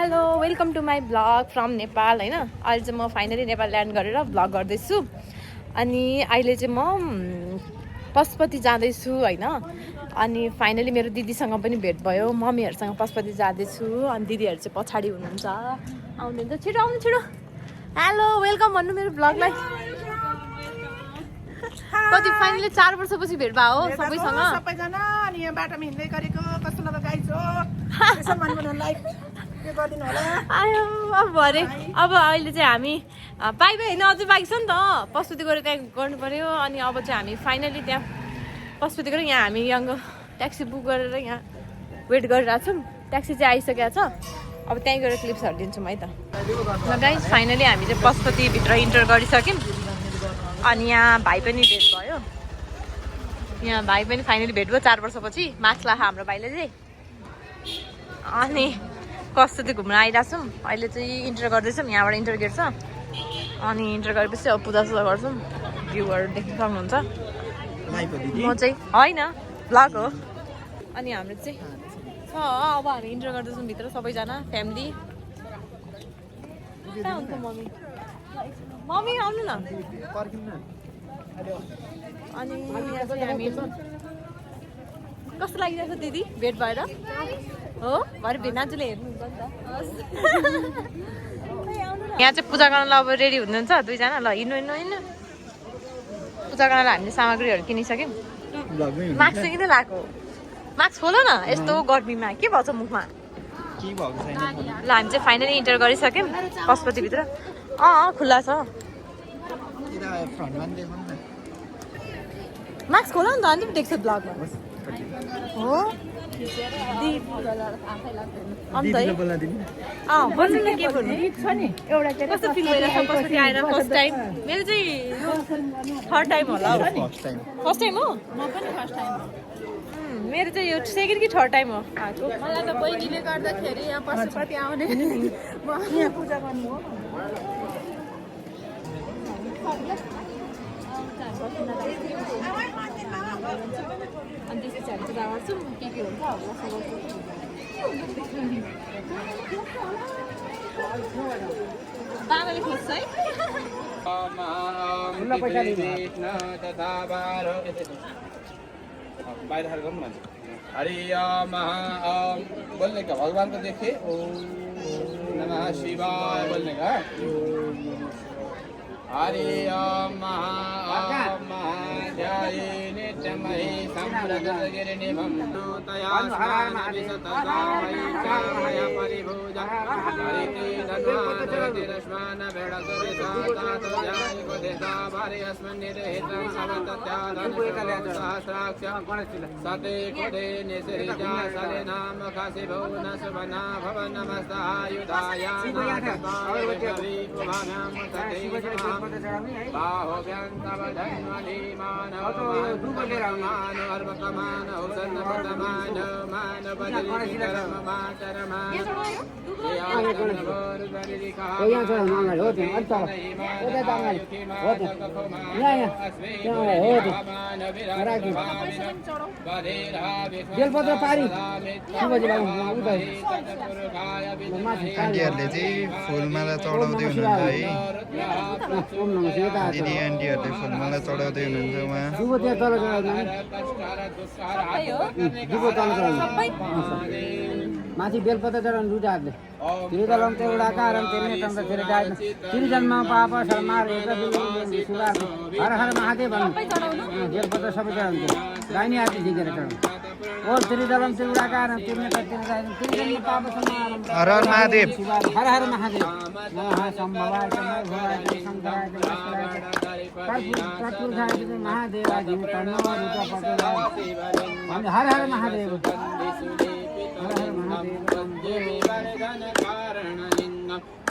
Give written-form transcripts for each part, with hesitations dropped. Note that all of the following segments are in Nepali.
hello welcome to my vlog from Nepal होइन अहिले चाहिँ म फाइनली नेपाल ल्यान्ड गरेर ब्लग गर्दैछु अनि अहिले चाहिँ म पशुपति जाँदैछु होइन अनि फाइनली मेरो दिदीसँग पनि भेट भयो मम्मीहरूसँग पशुपति जाँदैछु अनि दिदीहरू चाहिँ पछाडि हुनुहुन्छ आउनुहुन्छ छिटो आउनु छिटो हेलो वेलकम भन्नु मेरो ब्लगलाई कति फाइनली 4 वर्षपछि भेट भयो हो सबैसँग सबैजना अनि यहाँ बाटोमा हिँड्दै गरेको कस्तो नभए गाइज हो यसो मनमन लाइक के गर्दिनु होला आयो अब भरे अब अहिले चाहिँ हामी पाइबै होइन अझै बाँकी छ नि त पशुपति गएर त्यहाँ गर्नु पर्यो अनि अब चाहिँ हामी फाइनली त्यहाँ पशुपति गएर यहाँ हामी यहाँ ट्याक्सी बुक गरेर यहाँ वेट गरिरहेको छौँ ट्याक्सी चाहिँ आइसकेको छ अब त्यहीँ गएर क्लिप्सहरू दिन्छौँ है त ल गाइज फाइनली हामी चाहिँ पशुपतिभित्र इन्टर गरिसक्यौँ अनि यहाँ भाइ पनि भेट भयो यहाँ भाइ पनि फाइनली भेट भयो 4 वर्षपछि मार्क्स लाखा हाम्रो भाइले चाहिँ अनि कस्तो चाहिँ घुम्न आइरहेको छौँ अहिले चाहिँ इन्टर गर्दैछौँ यहाँबाट इन्टर गेट छ अनि इन्टर गरेपछि अब पूजासुजा गर्छौँ भ्यूहरू देख्न सक्नुहुन्छ म चाहिँ होइन भ्लग हो अनि हाम्रो चाहिँ छ अब हामी इन्टर गर्दैछौँ भित्र सबैजना फ्यामिली कहाँ हुन्छ मम्मी मम्मी आउनु न अनि यहाँ चाहिँ हामी कस्तो लागिरहेको छ दिदी भेट भएर हो भरे भेनाजुले हेर्नुहुन्छ नि त यहाँ चाहिँ पूजा गर्नलाई अब रेडी हुनुहुन्छ दुईजना ल हिँड्नु हिँड्नु हिँड्नु पूजा गर्नलाई हामीले सामग्रीहरू किनिसक्यौँ मास्क चाहिँ किन लगाएको मास्क खोल न यस्तो गर्मीमा के भएछ मुखमा ल हामी चाहिँ फाइनली इन्टर गरिसक्यौँ पशुपतिभित्र खुल्ला छ मास्क खोल नि त अनि देख्छ ब्लगमा हो बोल्नु न के भन्नु कस्तो फिल भइरहेको छ पशुपति आएर फर्स्ट टाइम मेरो चाहिँ यो थर्ड टाइम होला फर्स्ट टाइम हो म पनि फर्स्ट टाइम मेरो चाहिँ यो सेकेन्ड कि थर्ड टाइम हो आएको मलाई त बहिनीले गर्दाखेरि यहाँ पशुपति आउने यहाँ पूजा गर्नु हो अनि त्यसपछि हामी पूजा गर्छौँ के हुन्छ बाबाले खोज्छ है हरि बोलने का भगवान को देखे ओम नमः शिवाय बोलने का हरि ओम महाध्याये नित्यमहि संप्रदगिरिनिभं तया स्नानविशतकामयि चामय परिभूजा हरिते धन्वानतिरश्मान भेडसुरिसातातुजायि कुदिता भार्यस्मन्निरहितं सवतत्याधनुसहस्राक्षं सते कुदे निसृजा सलिनाम खसिभो न सुवना भवनमस्तायुधाया नाथपाविभविपुभानां सते बाहुभ्यन्तव धन्वनि मानव मानव अर्वकमानव सन्नपदमानव मानव बदलिकरम मातरमान बेलपत्र पारी आन्टीहरूले चाहिँ फुलमाला चढाउँदै हुनुहुन्छ है दिदी आन्टीहरूले फुलमाला चढाउँदै हुनुहुन्छ उहाँ माथि बेलपत्र चढाउनु दुईटा हातले तिरुदलम चाहिँ एउटा कारण त्यसले फेरि गाड्नु तिरुजन्म पाप शर्मार हर हर महादेव भन्नु बेलपत्र सबै चढाउँथ्यो गाइनी हातले झिकेर चढाउनु ओ तिरुदलम चाहिँ एउटा कारण तिरुजन्म पाप शर्मार हर हर महादेव हर हर महादेव नमः शम्भवाय शम्भवाय शङ्कराय कर्पूरधाय महादेवाय तन्नो रूपपटे हर हर महादेव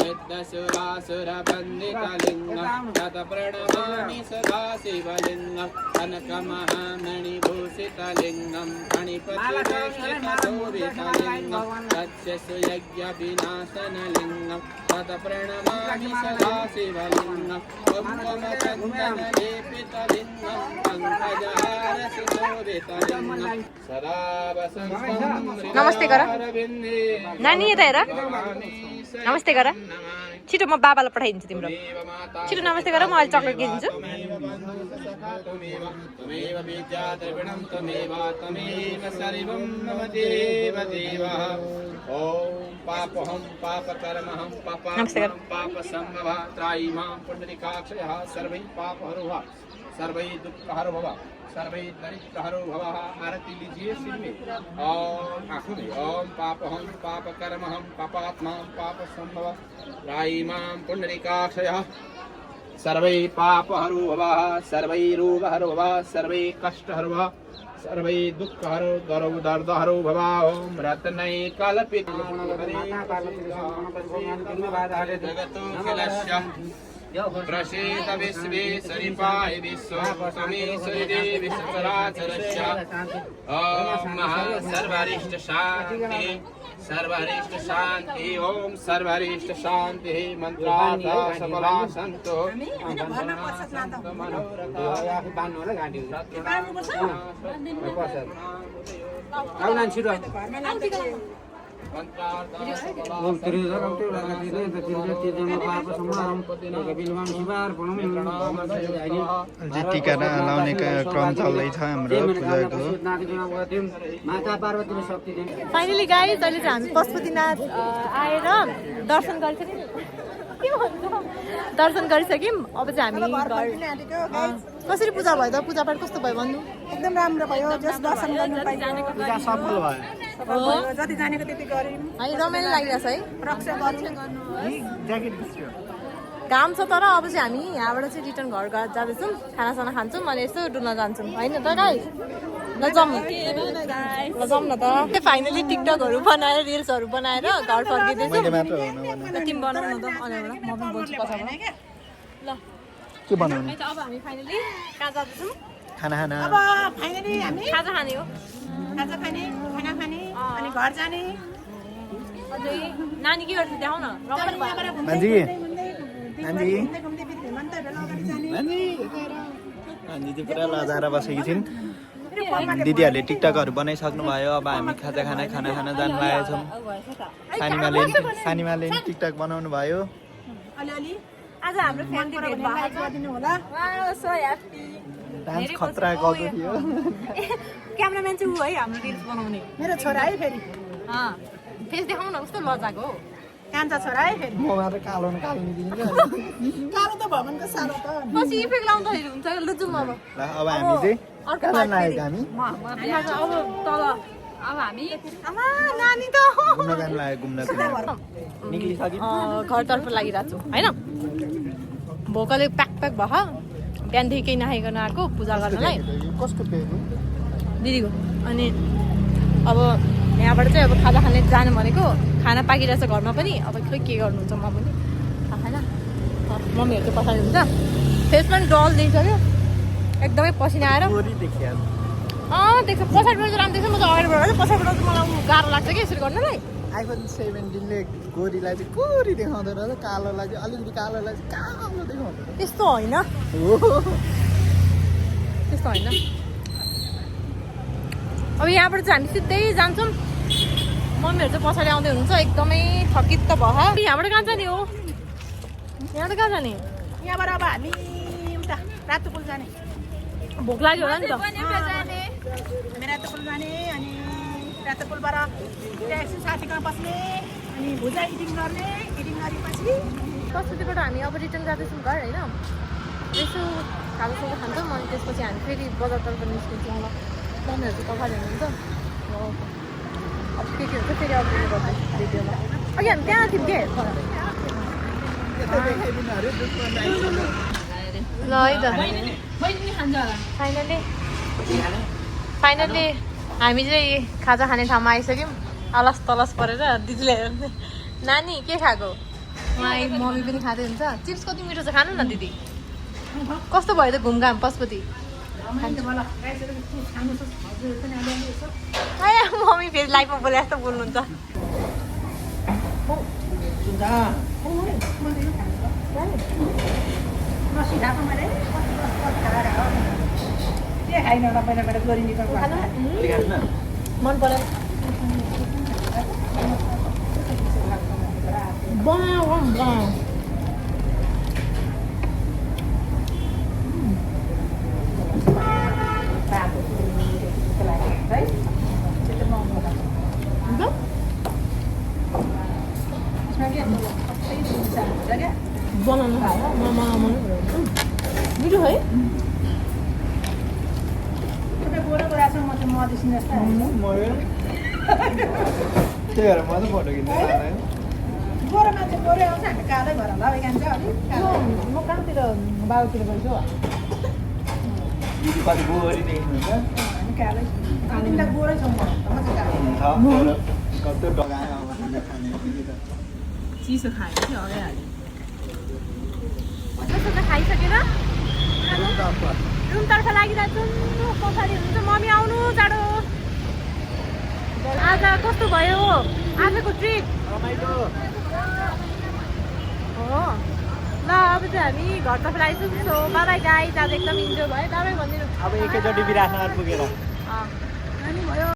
सिद्धसुरासुरवन्दितलिङ्गं तत् प्रणमामि सदा शिवलिङ्गं कनकमहामणिभूषितलिङ्गं फणिपतिवेष्टितशोभितलिङ्गं तस्य सुयज्ञविनाशनलिङ्गं तत् प्रणमामि सदा शिवलिङ्गं कुङ्कुमचन्दनलेपितलिङ्गं पङ्कजहारसुशोभितलिङ्गं सदा वसन्तं नमस्ते गर नानी यता हेर नमस्ते गर छिटो म बाबालाई पठाइदिन्छु तिम्रो छिटो नमस्ते गर म अहिले चक्लेट किनिदिन्छु त्वमेव विद्याद्रविणं त्वमेव त्वमेव सर्वं मम देव देवः ॐ पापहं पापकर्महं पापात्महं पापसम्भवः त्रायि मां पुण्डरीकाक्षयः सर्वैः पापहरो सर्वैः दुःखहरो भव सर्वैः दरिद्रहरो भवः आरती लीजिए सिर में ओम आँखों में ओम पापहं पापकर्महं पापात्महं पापसम्भवः त्रायि मां पुण्डरीकाक्षयः सर्वैः पापहरो भवः सर्वैः रोगहरो भवः सर्वैः कष्टहरो भवः सर्वैः दुःखहरो दरौ दर्दहरो भवः ओम रत्नै कल्पित जगतो खिलस्य प्रसीद विश्वेश्वरि पाहि विश्वमेश्वरि देवि सचराचरस्य ॐ सर्वरिष्ट शान्ति सर्वरिष्ट शान्ति ॐ सर्वरिष्ट शान्ति मन्त्रार्थ सफला सन्तो अझै टिका लाउने क्रम चल्दैछ हाम्रो पूजाको फाइनली गाइस अहिले चाहिँ हामी पशुपतिनाथ आएर दर्शन गरिसक्यौँ के भन्छ दर्शन गरिसक्यौँ अब चाहिँ हामी कसरी पूजा भयो त पूजापाठ कस्तो भयो भन्नु एकदम राम्रो भयो जस दर्शन गर्न पाइयो पूजा सफल भयो जति जानेको त्यति गर्यौँ है रमाइलो लागिरहेछ है रक्षा गर्यौँ घाम छ तर अब चाहिँ हामी यहाँबाट चाहिँ रिटर्न घर जाँदैछौँ खानासाना खान्छौँ अनि यसो डुल्न जान्छौँ होइन त गाइस ल जाउँ न त फाइनली टिकटकहरू बनाएर रिल्सहरू बनाएर घर फर्किँदैछौँ तिमी बनाऊ न त अनि म पनि बोल्छु पछाडि ल के बनाउने अब हामी फाइनली कहाँ जाँदैछौँ खाना खाना अब फाइनली हामी खाजा खाने हो खाजा खाने खाना खाने अनि घर जाने अझै नानी के गर्छ देखाउ न रमाइलो भयो मान्छे घुम्दै फेरि हेमन्तहरू अगाडि जाने दिदी पुरा लजाएर बसेकी छिन् दिदीहरूले टिकटकहरू बनाइसक्नु भयो अब हामी खाजा खाना खाना जानु लागेका छौँ सानीमाले टिकटक बनाउनु भयो अलिअलि आज हाम्रो फ्यामिली भेट भएको छ गरिदिनु होला सो ह्याप्पी डान्स खतरा गएको थियो क्यामेराम्यान चाहिँ ऊ है हाम्रो रिल्स बनाउने मेरो छोरा है फेरि फेस देखाउनु न कस्तो लजाको हो कान्छा छोरा है फेरि म मात्र कालो निदिन्छ कालो त भयो भने त साह्रो त पछि इफेक्ट लाउँदाखेरि हुन्छ लु जाउँ अब ल अब हामी चाहिँ अर्को कहाँ लागेको हामी अब तल अब हामी आमा नानी त घुम्न जानु लाग्यो घुम्न निक्लिसक्यो घरतर्फ लागिरहेको छु होइन भोकले प्याक प्याक भयो बिहानदेखि केही नखाइकन आएको पूजा गर्नलाई कसको पेट दिदीको अनि अब यहाँबाट चाहिँ अब खाजा खाने जानु भनेको खाना पाकिरहेछ घरमा पनि अब खोइ के गर्नुहुन्छ म पनि थाहा छैन मम्मीहरू चाहिँ पछाडि हुन्छ फेसमा पनि डल देखिसक्यो एकदमै पसिना आएर देख्छ पछाडिबाट राम्रो देख्छ म चाहिँ अगाडिबाट पछाडिबाट चाहिँ मलाई गाह्रो लाग्छ कि यसरी गर्नलाई आइफोन 17ले गोरीलाई चाहिँ गोरी देखाउँदो रहेछ कालोलाई चाहिँ अलिकति कालोलाई चाहिँ कालो देखाउँदो रहेछ त्यस्तो होइन त्यस्तो होइन अब यहाँबाट चाहिँ हामी सिधै जान्छौँ मम्मीहरू चाहिँ पछाडि आउँदै हुनुहुन्छ एकदमै थकित त भयो यहाँबाट कहाँ जाने हो यहाँ त कहाँ जाने यहाँबाट अब हामी उता रातोपुल जाने भोक लाग्यो होला नि त हामी रातोपुल जाने अनि रातोपुलबाट ट्याक्सी साथीकोमा बस्ने अनि भुजा इटिङ गर्ने इटिङ गरेपछि कसरीबाट हामी अब रिटर्न जाँदैछौँ घर होइन यसो खाजासाजा खान्छौँ अनि त्यसपछि हामी फेरि बजारतर्फ निस्किन्छौँ ल मम्मीहरू चाहिँ पछाडि हुनुहुन्छ अब के हुन्छ फेरि अपडेट गर्दै भिडियोमा अघि हामी त्यहाँ थियौँ के ल है त फाइनली हामी चाहिँ खाजा खाने ठाउँमा आइसक्यौँ अलस तलस परेर दिदीले नानी के खाएको उहाँ मम्मी पनि खाँदै हुन्छ चिप्स कति मिठो छ खानु न दिदी कस्तो भयो त घुमघाम पशुपति मम्मी फेरि लाइफमा बोले जस्तो बोल्नुहुन्छ मन पर्यो बनाउनु मिठो है त्यही भएर म त फोटो खिच्नु गोरो मान्छे गोरै आउँछ हामी कालै भएर होला जान्छ म कहाँतिर बाबुतिर गइछु कति गोरी देख्नुहुन्छ हामी कालै हामीलाई गोरै छौँ कस्तो डगायो चिसो खायो कि अगाइहाल्यो जस्तो त खाइसकेर रुमतर्फ लागिरहेको छु पछाडि हुनुहुन्छ मम्मी आउनु चाँडो आज कस्तो भयो आजको ट्रिप हो ल अब चाहिँ हामी घरतर्फ लागिसक्छौँ सो बाबाई गाइज आज एकदम इन्जोय भयो बाबाई भनिदिनु अब एकैचोटि बिरासनगर पुगेर भयो